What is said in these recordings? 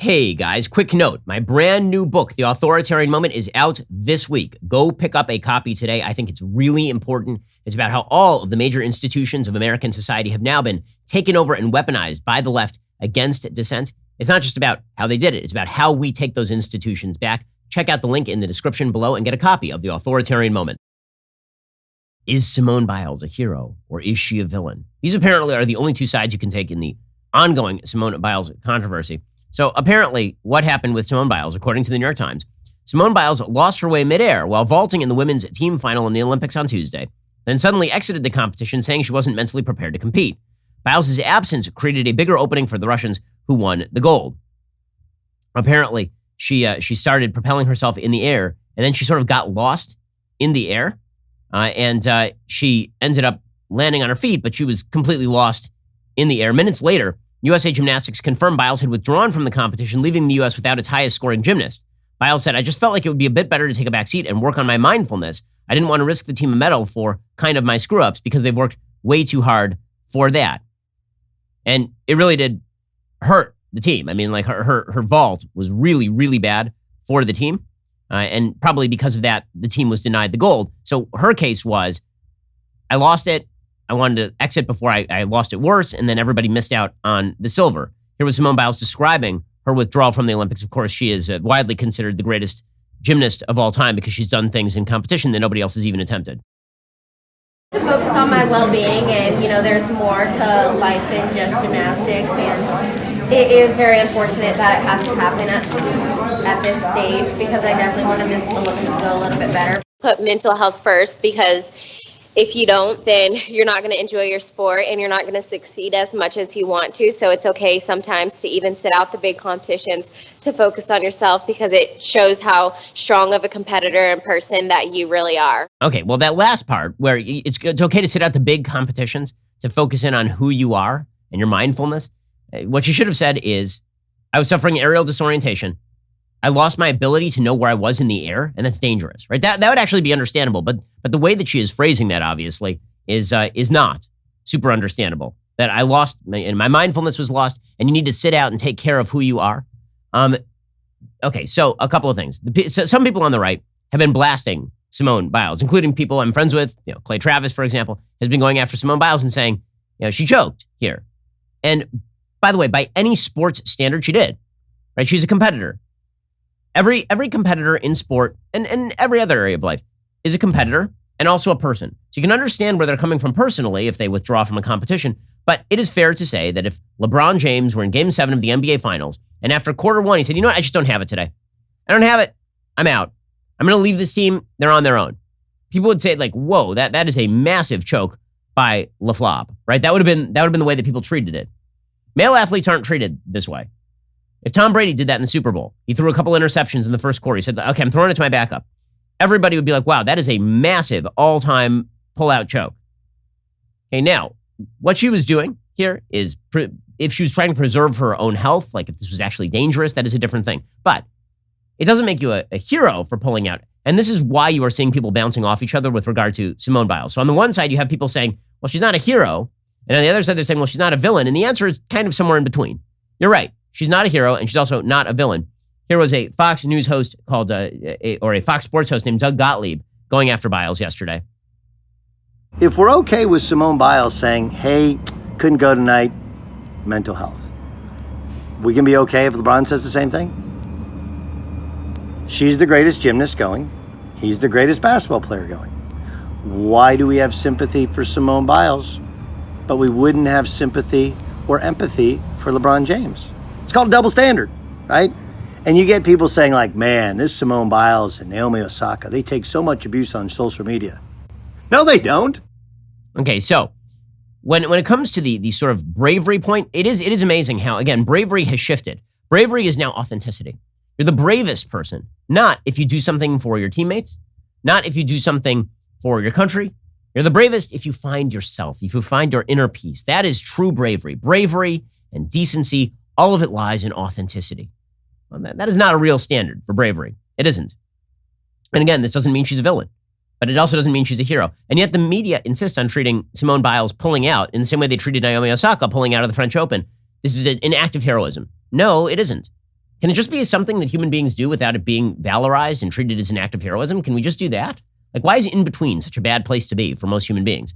Hey guys, quick note. My brand new book, The Authoritarian Moment, is out this week. Go pick up a copy today. I think it's really important. It's about how all of the major institutions of American society have now been taken over and weaponized by the left against dissent. It's not just about how they did it. It's about how we take those institutions back. Check out the link in the description below and get a copy of The Authoritarian Moment. Is Simone Biles a hero or is she a villain? These apparently are the only two sides you can take in the ongoing Simone Biles controversy. So apparently what happened with Simone Biles, according to the New York Times, Simone Biles lost her way midair while vaulting in the women's team final in the Olympics on Tuesday, then suddenly exited the competition saying she wasn't mentally prepared to compete. Biles' absence created a bigger opening for the Russians who won the gold. Apparently, she started propelling herself in the air, and then she sort of got lost in the air, and she ended up landing on her feet, but she was completely lost in the air. Minutes later, USA Gymnastics confirmed Biles had withdrawn from the competition, leaving the U.S. without its highest scoring gymnast. Biles said, "I just felt like it would be a bit better to take a back seat and work on my mindfulness. I didn't want to risk the team a medal for kind of my screw-ups because they've worked way too hard for that." And it really did hurt the team. I mean, like her vault was really, really bad for the team. And probably because of that, the team was denied the gold. So her case was, I lost it. I wanted to exit before I lost it worse, and then everybody missed out on the silver. Here was Simone Biles describing her withdrawal from the Olympics. Of course, she is widely considered the greatest gymnast of all time because she's done things in competition that nobody else has even attempted. To focus on my well-being, and there's more to life than just gymnastics, and it is very unfortunate that it has to happen at this stage because I definitely wanted this Olympics to go a little bit better. Put mental health first, because if you don't, then you're not going to enjoy your sport and you're not going to succeed as much as you want to. So it's okay sometimes to even sit out the big competitions to focus on yourself, because it shows how strong of a competitor and person that you really are. Okay, well, that last part where it's okay to sit out the big competitions to focus in on who you are and your mindfulness. What you should have said is, I was suffering aerial disorientation. I lost my ability to know where I was in the air, and that's dangerous, right? That would actually be understandable, but the way that she is phrasing that, obviously, is not super understandable. That I lost, and my mindfulness was lost, and you need to sit out and take care of who you are. Okay, so a couple of things. Some people on the right have been blasting Simone Biles, including people I'm friends with. Clay Travis, for example, has been going after Simone Biles and saying, she choked here. And by the way, by any sports standard, she did, right? She's a competitor. Every competitor in sport and every other area of life is a competitor and also a person. So you can understand where they're coming from personally if they withdraw from a competition. But it is fair to say that if LeBron James were in Game 7 of the NBA Finals, and after quarter one, he said, I just don't have it today. I don't have it. I'm out. I'm going to leave this team. They're on their own. People would say, like, whoa, that is a massive choke by LaFleur, right? That would have been the way that people treated it. Male athletes aren't treated this way. If Tom Brady did that in the Super Bowl, he threw a couple interceptions in the first quarter. He said, okay, I'm throwing it to my backup. Everybody would be like, wow, that is a massive all-time pull-out choke. Okay, now, what she was doing here is, if she was trying to preserve her own health, like if this was actually dangerous, that is a different thing. But it doesn't make you a hero for pulling out. And this is why you are seeing people bouncing off each other with regard to Simone Biles. So on the one side, you have people saying, well, she's not a hero. And on the other side, they're saying, well, she's not a villain. And the answer is kind of somewhere in between. You're right. She's not a hero, and she's also not a villain. Here was a Fox News host called, or a Fox Sports host named Doug Gottlieb going after Biles yesterday. If we're okay with Simone Biles saying, hey, couldn't go tonight, mental health, we can be okay if LeBron says the same thing? She's the greatest gymnast going. He's the greatest basketball player going. Why do we have sympathy for Simone Biles, but we wouldn't have sympathy or empathy for LeBron James? It's called a double standard, right? And you get people saying like, man, this Simone Biles and Naomi Osaka, they take so much abuse on social media. No, they don't. Okay, so when it comes to the sort of bravery point, it is amazing how, again, bravery has shifted. Bravery is now authenticity. You're the bravest person, not if you do something for your teammates, not if you do something for your country. You're the bravest if you find yourself, if you find your inner peace. That is true bravery. Bravery and decency, all of it lies in authenticity. Well, that is not a real standard for bravery. It isn't. And again, this doesn't mean she's a villain, but it also doesn't mean she's a hero. And yet the media insists on treating Simone Biles pulling out in the same way they treated Naomi Osaka pulling out of the French Open. This is an act of heroism. No, it isn't. Can it just be something that human beings do without it being valorized and treated as an act of heroism? Can we just do that? Like, why is in between such a bad place to be for most human beings?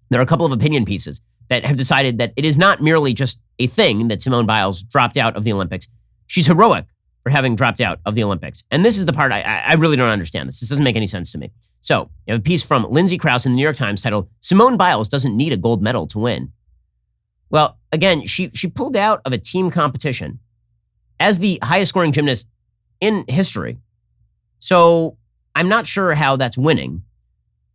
There are a couple of opinion pieces that have decided that it is not merely just a thing that Simone Biles dropped out of the Olympics. She's heroic for having dropped out of the Olympics. And this is the part I really don't understand this. This doesn't make any sense to me. So you have a piece from Lindsay Krause in the New York Times titled, "Simone Biles Doesn't Need a Gold Medal to Win." Well, again, she pulled out of a team competition as the highest scoring gymnast in history. So I'm not sure how that's winning.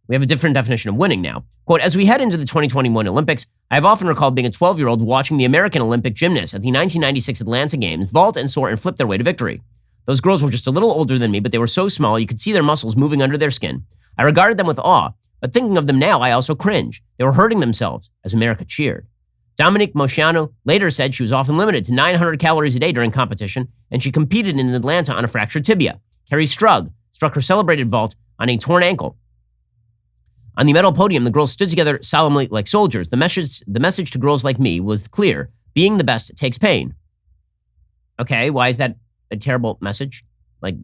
We have a different definition of winning now. Quote, "As we head into the 2021 Olympics, I have often recalled being a 12-year-old watching the American Olympic gymnasts at the 1996 Atlanta Games vault and soar and flip their way to victory. Those girls were just a little older than me, but they were so small you could see their muscles moving under their skin. I regarded them with awe, but thinking of them now, I also cringe. They were hurting themselves as America cheered." Dominique Moceanu later said she was often limited to 900 calories a day during competition, and she competed in Atlanta on a fractured tibia. Carrie Strug struck her celebrated vault on a torn ankle. On the medal podium, the girls stood together solemnly like soldiers. The message to girls like me was clear. Being the best takes pain. Okay, why is that a terrible message? Like,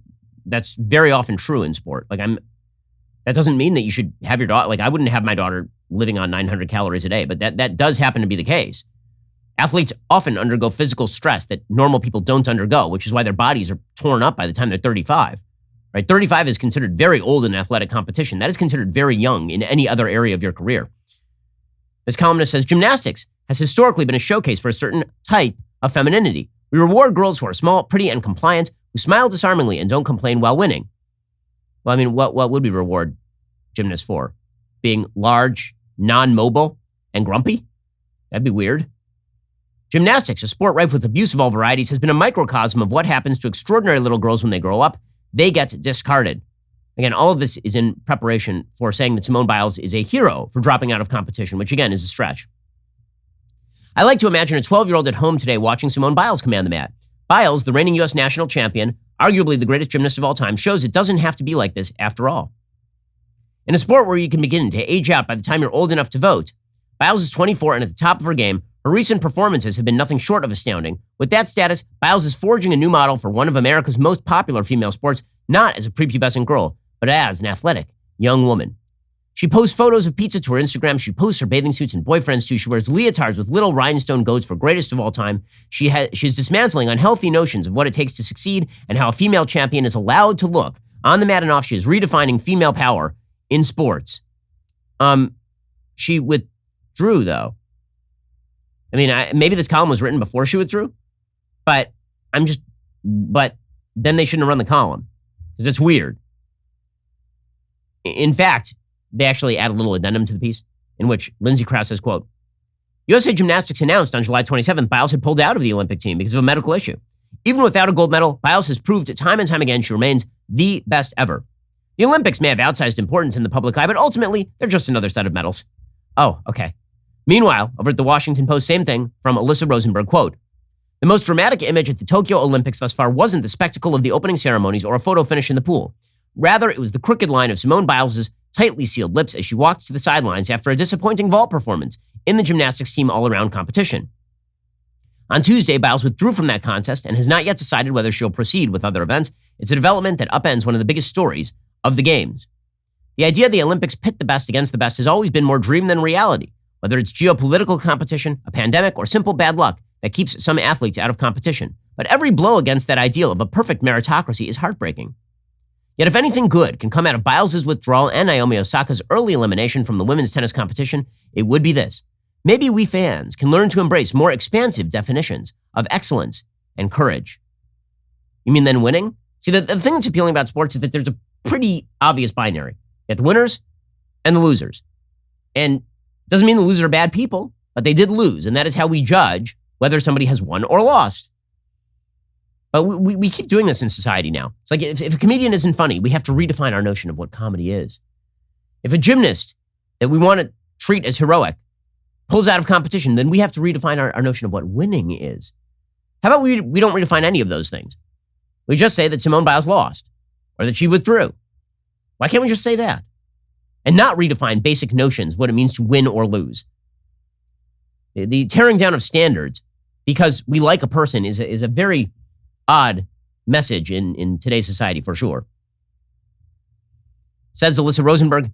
that's very often true in sport. That doesn't mean that you should have your daughter, I wouldn't have my daughter living on 900 calories a day, but that does happen to be the case. Athletes often undergo physical stress that normal people don't undergo, which is why their bodies are torn up by the time they're 35. Right? 35 is considered very old in athletic competition. That is considered very young in any other area of your career. This columnist says, "Gymnastics has historically been a showcase for a certain type of femininity. We reward girls who are small, pretty, and compliant, who smile disarmingly and don't complain while winning." Well, I mean, what would we reward gymnasts for? Being large, non-mobile, and grumpy? That'd be weird. "Gymnastics, a sport rife with abuse of all varieties, has been a microcosm of what happens to extraordinary little girls when they grow up. They get discarded." Again, all of this is in preparation for saying that Simone Biles is a hero for dropping out of competition, which again is a stretch. "I like to imagine a 12-year-old at home today watching Simone Biles command the mat. Biles, the reigning U.S. national champion, arguably the greatest gymnast of all time, shows it doesn't have to be like this after all." In a sport where you can begin to age out by the time you're old enough to vote, Biles is 24 and at the top of her game. Her recent performances have been nothing short of astounding. With that status, Biles is forging a new model for one of America's most popular female sports, not as a prepubescent girl, but as an athletic young woman. She posts photos of pizza to her Instagram. She posts her bathing suits and boyfriends too. She wears leotards with little rhinestone goats for greatest of all time. She's dismantling unhealthy notions of what it takes to succeed and how a female champion is allowed to look. On the mat and off, she is redefining female power in sports. She withdrew, though. I mean, maybe this column was written before she withdrew, but then they shouldn't have run the column because it's weird. In fact, they actually add a little addendum to the piece in which Lindsay Krause says, quote, "USA Gymnastics announced on July 27th Biles had pulled out of the Olympic team because of a medical issue. Even without a gold medal, Biles has proved time and time again she remains the best ever. The Olympics may have outsized importance in the public eye, but ultimately, they're just another set of medals." Oh, okay. Meanwhile, over at the Washington Post, same thing from Alyssa Rosenberg, quote, "The most dramatic image at the Tokyo Olympics thus far wasn't the spectacle of the opening ceremonies or a photo finish in the pool. Rather, it was the crooked line of Simone Biles' tightly sealed lips as she walked to the sidelines after a disappointing vault performance in the gymnastics team all-around competition. On Tuesday, Biles withdrew from that contest and has not yet decided whether she'll proceed with other events. It's a development that upends one of the biggest stories of the Games. The idea the Olympics pit the best against the best has always been more dream than reality, whether it's geopolitical competition, a pandemic, or simple bad luck that keeps some athletes out of competition. But every blow against that ideal of a perfect meritocracy is heartbreaking. Yet if anything good can come out of Biles' withdrawal and Naomi Osaka's early elimination from the women's tennis competition, it would be this. Maybe we fans can learn to embrace more expansive definitions of excellence and courage." You mean then winning? See, the thing that's appealing about sports is that there's a pretty obvious binary. You have the winners and the losers. And it doesn't mean the losers are bad people, but they did lose, and that is how we judge whether somebody has won or lost. But we keep doing this in society now. It's like if a comedian isn't funny, we have to redefine our notion of what comedy is. If a gymnast that we want to treat as heroic pulls out of competition, then we have to redefine our notion of what winning is. How about we don't redefine any of those things? We just say that Simone Biles lost or that she withdrew. Why can't we just say that? And not redefine basic notions of what it means to win or lose. The tearing down of standards because we like a person is a very odd message in today's society for sure. Says Alyssa Rosenberg,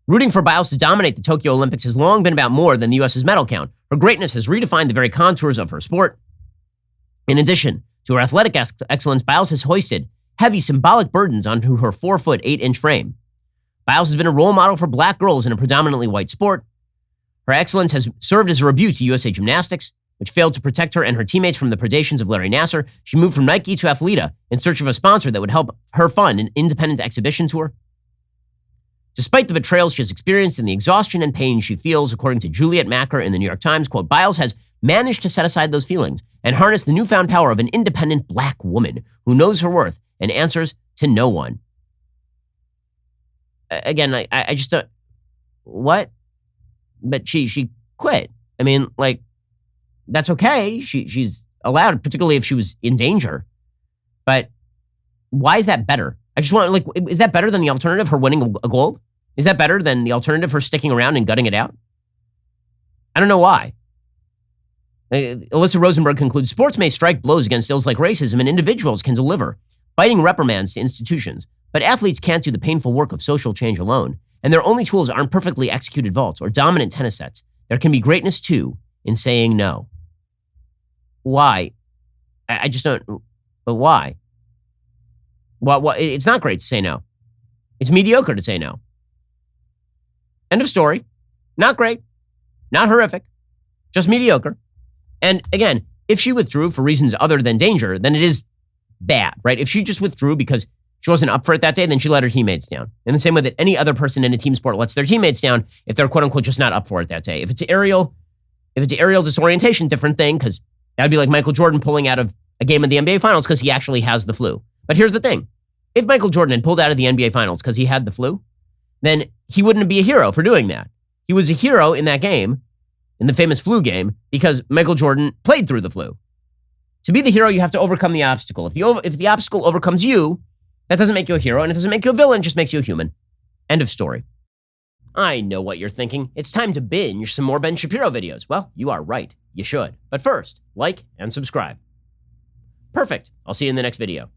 rooting for Biles to dominate the Tokyo Olympics has long been about more than the U.S.'s medal count. Her greatness has redefined the very contours of her sport. In addition to her athletic excellence, Biles has hoisted heavy symbolic burdens onto her 4-foot 8-inch frame. Biles has been a role model for black girls in a predominantly white sport. Her excellence has served as a rebuke to USA Gymnastics, which failed to protect her and her teammates from the predations of Larry Nassar. She moved from Nike to Athleta in search of a sponsor that would help her fund an independent exhibition tour. Despite the betrayals she has experienced and the exhaustion and pain she feels, according to Juliet Macker in the New York Times, quote, Biles has managed to set aside those feelings and harness the newfound power of an independent black woman who knows her worth and answers to no one. Again, I just don't, what? But she quit. I mean, like, that's okay. She's allowed, particularly if she was in danger. But why is that better? I just want, like, is that better than the alternative, her winning a gold? Is that better than the alternative, her sticking around and gutting it out? I don't know why. Alyssa Rosenberg concludes, sports may strike blows against ills like racism, and individuals can deliver biting reprimands to institutions, but athletes can't do the painful work of social change alone, and their only tools aren't perfectly executed vaults or dominant tennis sets. There can be greatness, too, in saying no. Why? I just don't, but why? Well, it's not great to say no. It's mediocre to say no. End of story. Not great. Not horrific. Just mediocre. And again, if she withdrew for reasons other than danger, then it is bad, right? If she just withdrew because she wasn't up for it that day, then she let her teammates down. In the same way that any other person in a team sport lets their teammates down if they're quote unquote just not up for it that day. If it's aerial disorientation, different thing, because that would be like Michael Jordan pulling out of a game of the NBA Finals because he actually has the flu. But here's the thing. If Michael Jordan had pulled out of the NBA Finals because he had the flu, then he wouldn't be a hero for doing that. He was a hero in that game, in the famous flu game, because Michael Jordan played through the flu. To be the hero, you have to overcome the obstacle. If the obstacle overcomes you, that doesn't make you a hero, and it doesn't make you a villain, it just makes you a human. End of story. I know what you're thinking. It's time to binge some more Ben Shapiro videos. Well, you are right. You should. But first, like and subscribe. Perfect. I'll see you in the next video.